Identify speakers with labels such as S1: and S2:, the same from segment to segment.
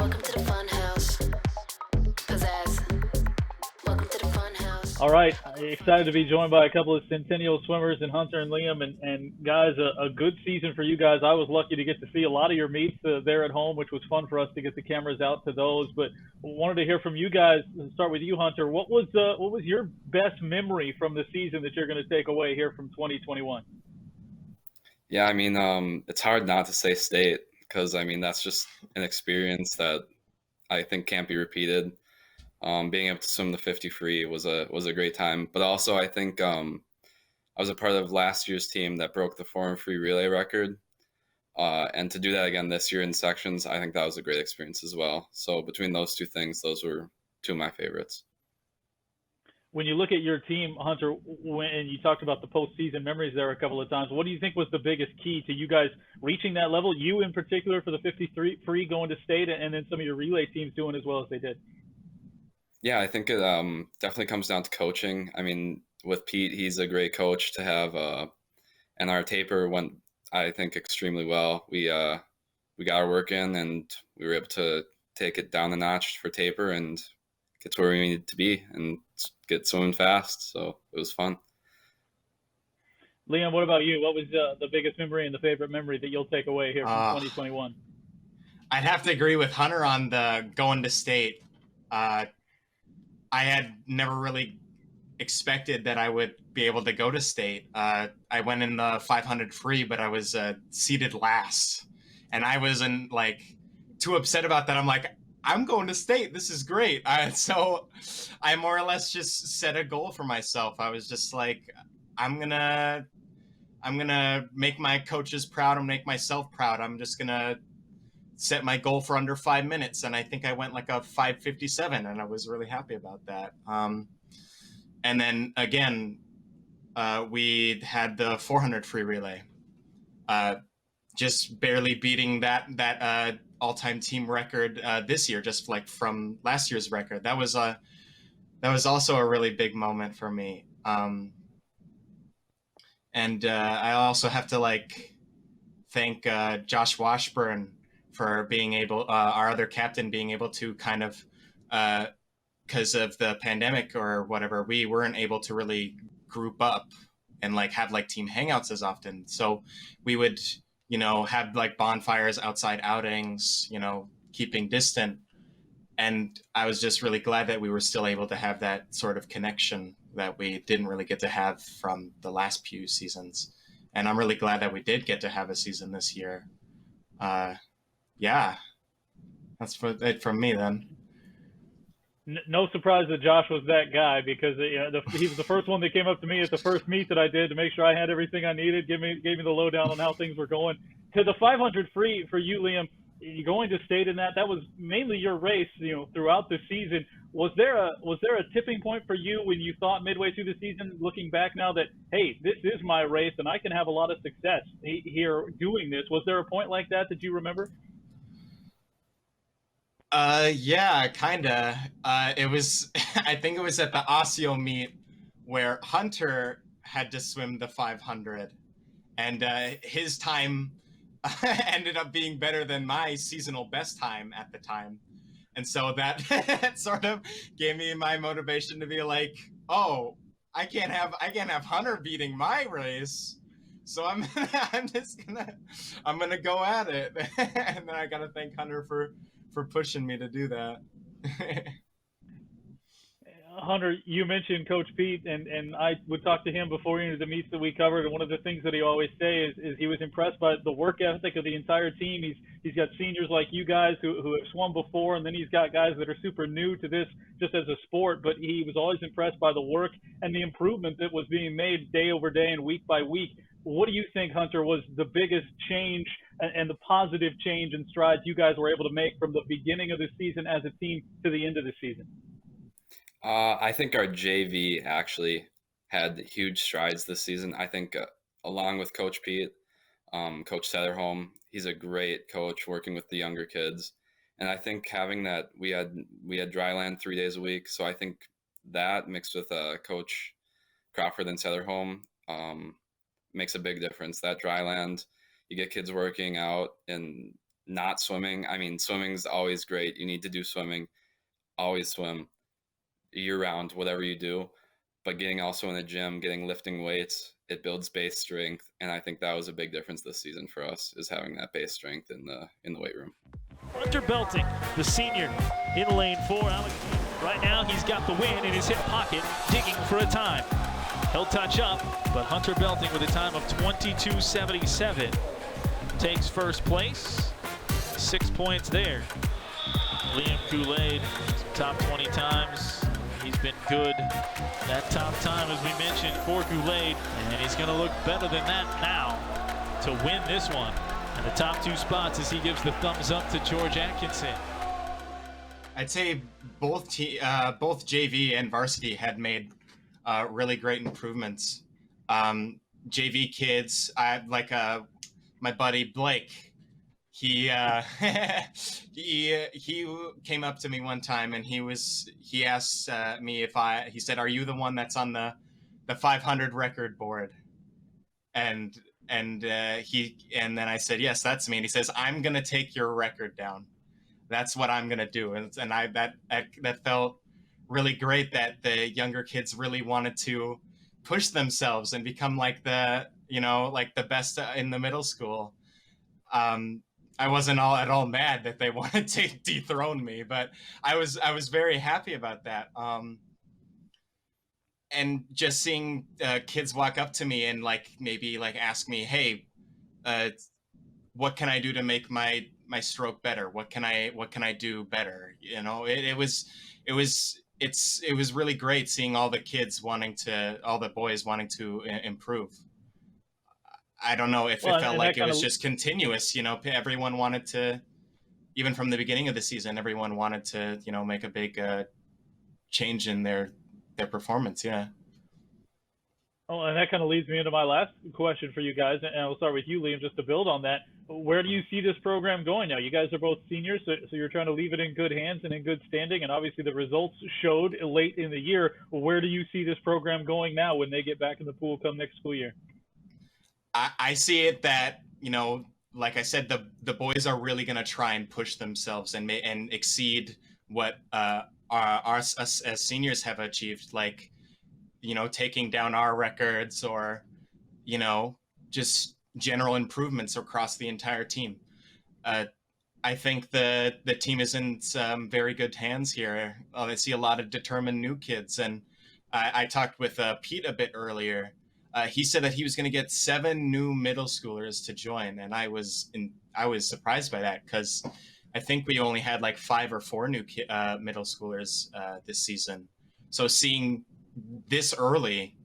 S1: Welcome to the fun house. Pizzazz. Welcome to the fun house.
S2: All right, excited to be joined by a couple of Centennial swimmers in Hunter and Liam. And guys, a good season for you guys. I was lucky to get to see a lot of your meets there at home, which was fun for us to get the cameras out to those. But wanted to hear from you guys. Start with you, Hunter. What was your best memory from the season that you're going to take away here from 2021?
S3: Yeah, I mean, it's hard not to say state because that's just an experience that I think can't be repeated. Being able to swim the 50 free was a great time, but also I think I was a part of last year's team that broke the 4 and free relay record, and to do that again this year in sections, I think that was a great experience as well. So between those two things, those were two of my favorites.
S2: When you look at your team, Hunter, and you talked about the postseason memories there a couple of times, what do you think was the biggest key to you guys reaching that level? You in particular for the 53 free going to state, and then some of your relay teams doing as well as they did.
S3: Yeah, I think it definitely comes down to coaching. I mean, with Pete, he's a great coach to have, and our taper went, I think, extremely well. We got our work in, and we were able to take it down a notch for taper and get to where we needed to be and get swimming fast. So it was fun.
S2: Liam, what about you? What was the biggest memory and the favorite memory that you'll take away here from 2021?
S4: I'd have to agree with Hunter on the going to state. I had never really expected that I would be able to go to state. I went in the 500 free, but I was seated last. And I wasn't too upset about that. I'm like, I'm going to state. This is great. So I more or less just set a goal for myself. I was just like, I'm gonna make my coaches proud and make myself proud. I'm just gonna set my goal for under 5 minutes, and I think I went like a 5:57, and I was really happy about that. And then again, we had the 400 free relay, just barely beating that all-time team record this year, just like from last year's record. That was also a really big moment for me. And I also have to thank Josh Washburn for being able, our other captain, being able to kind of, because of the pandemic or whatever, we weren't able to really group up and have team hangouts as often. So we would, have bonfires, outside outings, keeping distant. And I was just really glad that we were still able to have that sort of connection that we didn't really get to have from the last few seasons. And I'm really glad that we did get to have a season this year. Yeah, that's it from me then.
S2: No surprise that Josh was that guy, because he was the first one that came up to me at the first meet that I did to make sure I had everything I needed, gave me the lowdown on how things were going. To the 500 free for you, Liam, you going to state in that was mainly your race, throughout the season. Was there a tipping point for you when you thought midway through the season, looking back now, that, hey, this is my race and I can have a lot of success here doing this? Was there a point like that you remember?
S4: Yeah, kinda. It was, I think it was at the Osseo meet where Hunter had to swim the 500, and his time ended up being better than my seasonal best time at the time. And so that sort of gave me my motivation to be like, oh, I can't have Hunter beating my race. So I'm gonna go at it. And then I gotta thank Hunter for pushing me to do that.
S2: Hunter, you mentioned Coach Pete, and I would talk to him before the meets that we covered, and one of the things that he always say is he was impressed by the work ethic of the entire team. He's got seniors like you guys who have swum before, and then he's got guys that are super new to this just as a sport, but he was always impressed by the work and the improvement that was being made day over day and week by week. What do you think, Hunter, was the biggest change and the positive change and strides you guys were able to make from the beginning of the season as a team to the end of the season?
S3: I think our JV actually had huge strides this season. I think along with Coach Pete, Coach Setterholm, he's a great coach working with the younger kids. And I think having that, we had dryland 3 days a week. So I think that mixed with Coach Crawford and Setterholm makes a big difference. That dryland, you get kids working out in not swimming. I mean, swimming's always great. You need to do swimming, always swim year round, whatever you do. But getting also in the gym, getting lifting weights, it builds base strength, and I think that was a big difference this season for us, is having that base strength in the weight room.
S5: Hunter Belting, the senior, in lane 4. Right now, he's got the win in his hip pocket, digging for a time. He'll touch up, but Hunter Belting with a time of 22:77 takes first place. 6 points there. Liam Gulaid, top 20 times. He's been good. That top time, as we mentioned, for Gulaid, and he's going to look better than that now to win this one. And the top 2 spots as he gives the thumbs up to George Atkinson.
S4: I'd say both JV and varsity had made really great improvements. JV kids, my buddy Blake. He he came up to me one time and he asked me he said, "Are you the one that's on the 500 record board?" And then I said, "Yes, that's me." And he says, "I'm gonna take your record down. That's what I'm gonna do." And that felt really great, that the younger kids really wanted to push themselves and become like the best in the middle school. I wasn't at all mad that they wanted to dethrone me, but I was very happy about that. And just seeing kids walk up to me and maybe ask me, "Hey, what can I do to make my stroke better? What can I do better?" It was really great seeing all the boys wanting to improve. I don't know if it felt like it was just continuous. Everyone wanted to, even from the beginning of the season, everyone wanted to, make a big change in their performance. Yeah.
S2: Oh, and that kind of leads me into my last question for you guys, and I'll start with you, Liam, just to build on that. Where do you see this program going now? You guys are both seniors, so you're trying to leave it in good hands and in good standing, and obviously the results showed late in the year. Where do you see this program going now when they get back in the pool come next school year?
S4: I see it that, like I said, the boys are really going to try and push themselves and exceed what us as seniors have achieved, taking down our records or, just general improvements across the entire team. I think the team is in some very good hands here. I see a lot of determined new kids, and I talked with Pete a bit earlier. He said that he was going to get 7 new middle schoolers to join, and I was surprised by that, because I think we only had 5 or 4 new middle schoolers this season. So seeing this early,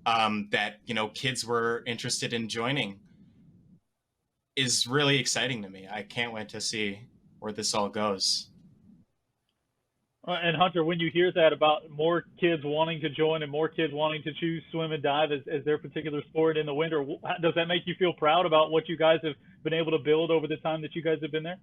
S4: that kids were interested in joining, is really exciting to me. I can't wait to see where this all goes.
S2: And Hunter, when you hear that about more kids wanting to join and more kids wanting to choose swim and dive as their particular sport in the winter, does that make you feel proud about what you guys have been able to build over the time that you guys have been there?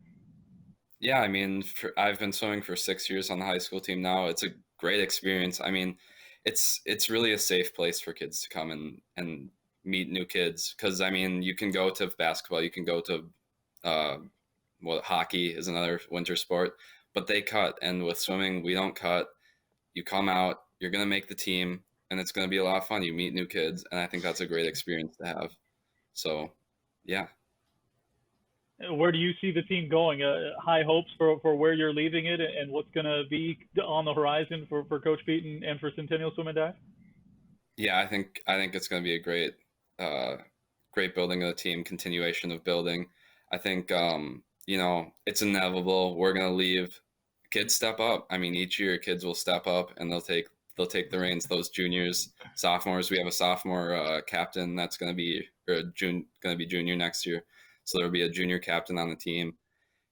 S3: Yeah, I mean, I've been swimming for 6 years on the high school team now. It's a great experience. I mean, it's really a safe place for kids to come and meet new kids, because I mean, you can go to basketball, you can go to hockey is another winter sport, but they cut. And with swimming, we don't cut. You come out, you're going to make the team, and it's going to be a lot of fun. You meet new kids, and I think that's a great experience to have. So, yeah.
S2: Where do you see the team going? High hopes for where you're leaving it and what's going to be on the horizon for Coach Pete and for Centennial Swim and Dive?
S3: Yeah, I think it's going to be a great building of the team, continuation of building. I think, it's inevitable. We're going to leave. Kids step up. I mean, each year kids will step up and they'll take the reins. Those juniors, sophomores. We have a sophomore captain that's going to be junior next year. So there'll be a junior captain on the team,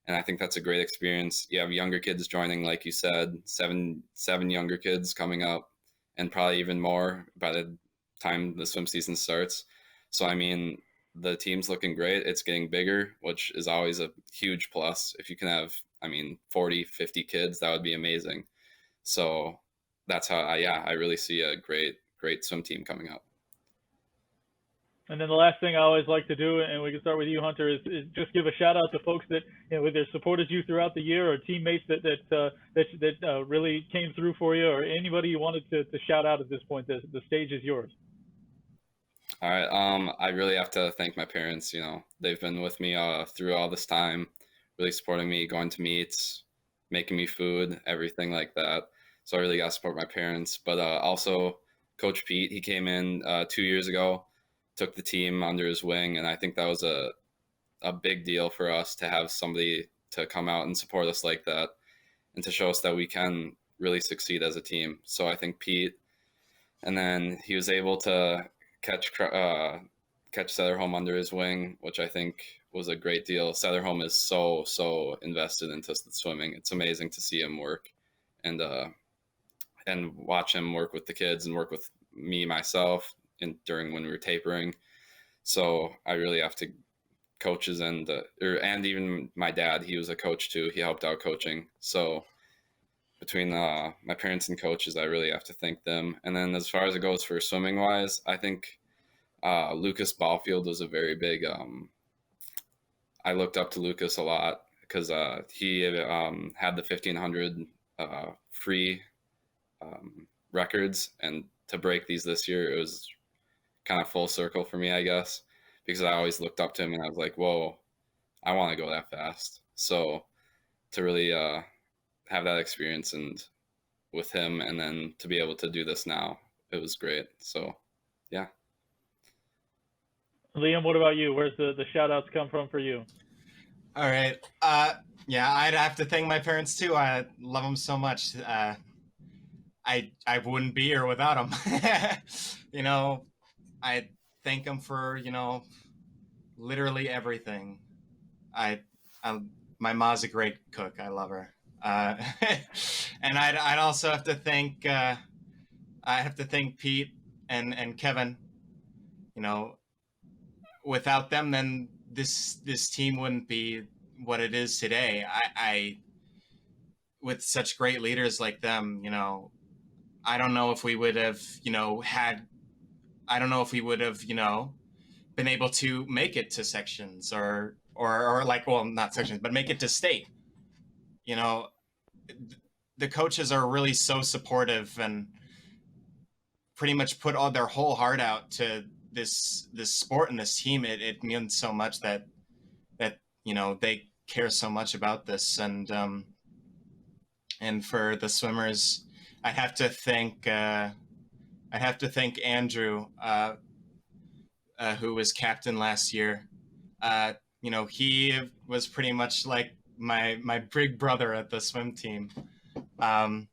S3: and I think that's a great experience. You have younger kids joining, like you said, seven younger kids coming up, and probably even more by the time the swim season starts. So I mean, the team's looking great. It's getting bigger, which is always a huge plus. If you can have, 40, 50 kids, that would be amazing. So that's how I really see a great swim team coming up.
S2: And then the last thing I always like to do, and we can start with you, Hunter, is just give a shout out to folks that either supported you throughout the year, or teammates that really came through for you, or anybody you wanted to shout out at this point. The stage is yours.
S3: All right. I really have to thank my parents. They've been with me through all this time, really supporting me, going to meets, making me food, everything like that. So I really got to support my parents. But also Coach Pete, he came in 2 years ago, took the team under his wing, and I think that was a big deal for us to have somebody to come out and support us like that, and to show us that we can really succeed as a team. So I think Pete, and then he was able to catch Setterholm under his wing, which I think was a great deal. Setterholm is so invested into the swimming. It's amazing to see him work, and watch him work with the kids and work with me myself during when we were tapering. So I really have to coaches and even my dad. He was a coach too. He helped out coaching. So between my parents and coaches, I really have to thank them. And then as far as it goes for swimming wise, I think Lucas Ballfield was a very big. I looked up to Lucas a lot because he had the 1500 free records, and to break these this year, it was kind of full circle for me, I guess, because I always looked up to him and I was like, whoa, I want to go that fast. So to really have that experience and with him, and then to be able to do this now, it was great. So yeah.
S2: Liam, what about you? Where's the shout outs come from for you?
S4: All right. Yeah, I'd have to thank my parents too. I love them so much. I wouldn't be here without them. I thank them for, literally everything. My mom's a great cook. I love her. And I'd also have to thank Pete and Kevin. Without them, then this team wouldn't be what it is today. I with such great leaders like them, I don't know if we would have, been able to make it to sections or not sections, but make it to state. The coaches are really so supportive and pretty much put all their whole heart out to this sport and this team. It means so much that they care so much about this, and for the swimmers, I have to thank Andrew, who was captain last year. He was pretty much like my big brother at the swim team, and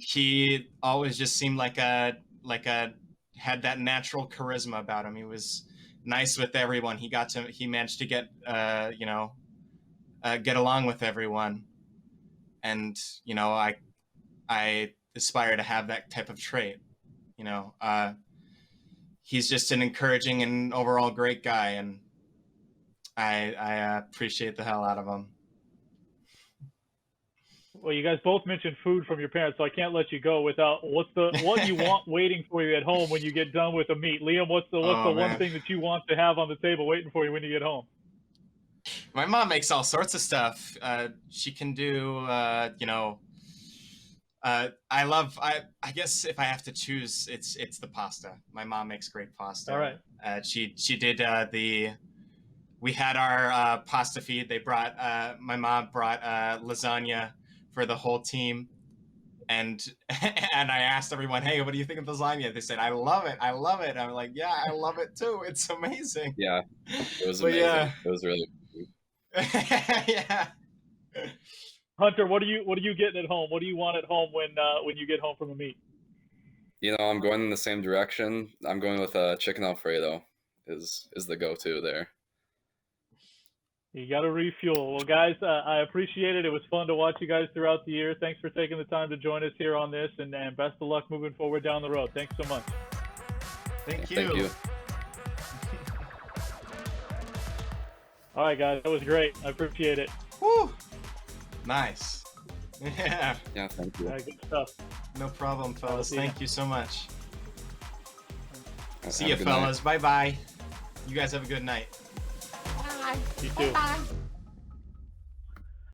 S4: he always just seemed like had that natural charisma about him. He was nice with everyone. He managed to get along with everyone, and I aspire to have that type of trait. He's just an encouraging and overall great guy, and I appreciate the hell out of him.
S2: Well, you guys both mentioned food from your parents, so I can't let you go without what you want waiting for you at home when you get done with a meet. Liam, what's the one thing that you want to have on the table waiting for you when you get home?
S4: My mom makes all sorts of stuff. She can do, I guess if I have to choose, it's the pasta. My mom makes great pasta.
S2: All right.
S4: She did we had our pasta feed. My mom brought lasagna for the whole team, and I asked everyone, hey, what do you think of lasagna? They said, I love it. I'm like, yeah, I love it too. It's amazing.
S3: Yeah, it was amazing. Yeah. It was really
S4: yeah.
S2: Hunter, what are you getting at home? What do you want at home when you get home from a meet?
S3: I'm going in the same direction. I'm going with chicken Alfredo is the go-to there.
S2: You got to refuel. Well, guys, I appreciate it. It was fun to watch you guys throughout the year. Thanks for taking the time to join us here on this, and best of luck moving forward down the road. Thanks so much.
S4: Thank you.
S3: Thank you.
S2: All right, guys, that was great. I appreciate it.
S4: Woo! Nice. Yeah.
S3: Yeah, thank you.
S2: Good stuff.
S4: No problem, fellas. Thank you so much. See
S3: Have
S4: you,
S3: a good night.
S4: fellas. Bye bye. You guys have a good night.
S2: You too.
S6: Bye.